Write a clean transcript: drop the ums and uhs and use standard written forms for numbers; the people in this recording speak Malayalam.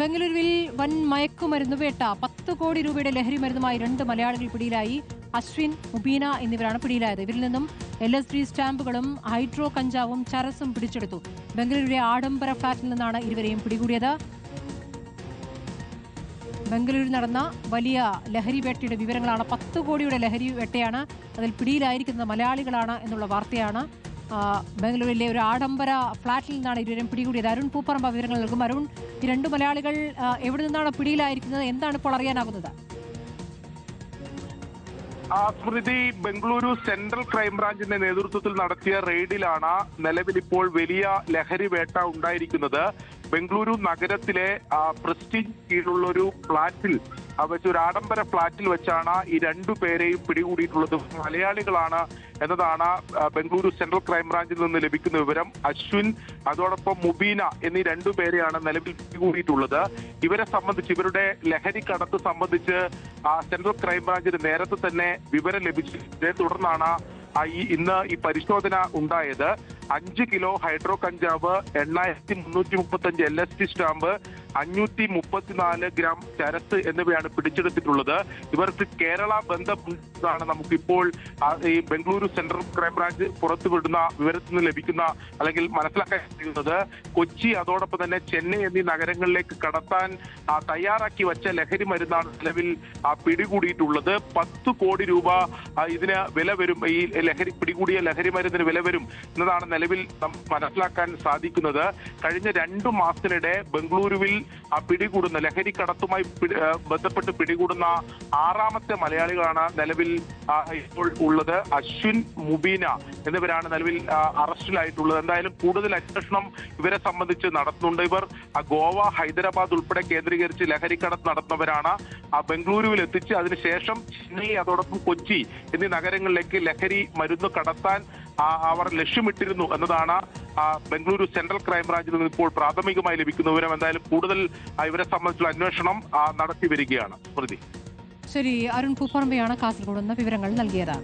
ബംഗളൂരുവിൽ വൻ മയക്കുമരുന്ന് വേട്ട. 10 കോടി രൂപയുടെ ലഹരി മരുന്നുമായി 2 മലയാളികൾ പിടിയിലായി. അശ്വിൻ, മുബീന എന്നിവരാണ് പിടിയിലായത്. ഇവരിൽ നിന്നും LSD സ്റ്റാമ്പുകളും ഹൈഡ്രോ കഞ്ചാവും ചരസും പിടിച്ചെടുത്തു. ബംഗളൂരുവിലെ ആഡംബര ഫ്ളാറ്റിൽ നിന്നാണ് ഇരുവരെയും പിടികൂടിയത്. ബംഗളൂരുവിൽ നടന്ന വലിയ ലഹരി വേട്ടയുടെ വിവരങ്ങളാണ്. 10 കോടിയുടെ ലഹരി വേട്ടയാണ്. അതിൽ പിടിയിലായിരിക്കുന്നത് മലയാളികളാണ് എന്നുള്ള വാർത്തയാണ്. ബംഗളൂരുവിലെ ഒരു ആഡംബര ഫ്ളാറ്റിൽ നിന്നാണ് ഇരുവരും പിടികൂടിയത്. അരുൺ പൂപ്പറമ്പ വിവരങ്ങൾ നൽകും. അരുൺ, ഈ 2 മലയാളികൾ എവിടെ നിന്നാണ് പിടിയിലായിരിക്കുന്നത്? എന്താണ് ഇപ്പോൾ അറിയാനാകുന്നത്? സ്മൃതി, ബംഗളൂരു സെൻട്രൽ ക്രൈംബ്രാഞ്ചിന്റെ നേതൃത്വത്തിൽ നടത്തിയ റെയ്ഡിലാണ് നിലവിൽ ഇപ്പോൾ വലിയ ലഹരി വേട്ട ഉണ്ടായിരിക്കുന്നത്. ബംഗളൂരു നഗരത്തിലെ പ്രസ്റ്റീജ് കീഴിലുള്ള ഒരു ഫ്ളാറ്റിൽ ഒരു ആഡംബര ഫ്ളാറ്റിൽ വെച്ചാണ് ഈ 2 പേരെയും പിടികൂടിയിട്ടുള്ളത്. മലയാളികളാണ് എന്നതാണ് ബംഗളൂരു സെൻട്രൽ ക്രൈംബ്രാഞ്ചിൽ നിന്ന് ലഭിക്കുന്ന വിവരം. അശ്വിൻ, അതോടൊപ്പം മുബീന എന്നീ 2 പേരെയാണ് നിലവിൽ പിടികൂടിയിട്ടുള്ളത്. ഇവരെ സംബന്ധിച്ച്, ഇവരുടെ ലഹരി കടത്ത് സംബന്ധിച്ച് സെൻട്രൽ ക്രൈംബ്രാഞ്ചിന് നേരത്തെ തന്നെ വിവരം ലഭിച്ചതിനെ തുടർന്നാണ് ഇന്ന് ഈ പരിശോധന ഉണ്ടായത്. 5 കിലോ ഹൈഡ്രോ കഞ്ചാവ്, 8335 LSD സ്റ്റാമ്പ്, 534 ഗ്രാം ചരസ് എന്നിവയാണ് പിടിച്ചെടുത്തിട്ടുള്ളത്. ഇവർക്ക് കേരള ബന്ധമാണ് നമുക്കിപ്പോൾ ഈ ബംഗളൂരു സെൻട്രൽ ക്രൈംബ്രാഞ്ച് പുറത്തുവിടുന്ന വിവരത്തിൽ നിന്ന് ലഭിക്കുന്ന അല്ലെങ്കിൽ മനസ്സിലാക്കാൻ കഴിയുന്നത്. കൊച്ചി, അതോടൊപ്പം തന്നെ ചെന്നൈ എന്നീ നഗരങ്ങളിലേക്ക് കടത്താൻ തയ്യാറാക്കി വച്ച ലഹരി മരുന്നാണ് നിലവിൽ പിടികൂടിയിട്ടുള്ളത്. 10 കോടി രൂപ ഇതിന് വില വരും. ഈ പിടികൂടിയ ലഹരി മരുന്നിന് വില വരും എന്നതാണ് നിലവിൽ മനസ്സിലാക്കാൻ സാധിക്കുന്നത്. കഴിഞ്ഞ 2 മാസത്തിനിടെ ബംഗളൂരുവിൽ പിടികൂടുന്ന ലഹരി കടത്തുമായി ബന്ധപ്പെട്ട് പിടികൂടുന്ന 6ാമത്തെ മലയാളികളാണ് നിലവിൽ ഇപ്പോൾ ഉള്ളത്. അശ്വിൻ, മുബീന എന്നിവരാണ് നിലവിൽ അറസ്റ്റിലായിട്ടുള്ളത്. എന്തായാലും കൂടുതൽ അന്വേഷണം ഇവരെ സംബന്ധിച്ച് നടത്തുന്നുണ്ട്. ഇവർ ഗോവ, ഹൈദരാബാദ് ഉൾപ്പെടെ കേന്ദ്രീകരിച്ച് ലഹരി കടത്ത് നടത്തുന്നവരാണ്. ബംഗളൂരുവിൽ എത്തിച്ച് അതിനുശേഷം ചെന്നൈ, അതോടൊപ്പം കൊച്ചി എന്നീ നഗരങ്ങളിലേക്ക് ലഹരി മരുന്ന് കടത്താൻ അവർ ലക്ഷ്യമിട്ടിരുന്നു എന്നതാണ് ബംഗളൂരു സെൻട്രൽ ക്രൈംബ്രാഞ്ചിൽ നിന്ന് ഇപ്പോൾ പ്രാഥമികമായി ലഭിക്കുന്ന വിവരം. എന്തായാലും കൂടുതൽ ഇവരെ സംബന്ധിച്ചുള്ള അന്വേഷണം നടത്തി വരികയാണ്. സ്മൃതി. ശരി, അരുൺ പൂപ്പറമ്പയാണ് കാസർഗോഡ് നിന്ന് വിവരങ്ങൾ നൽകിയത്.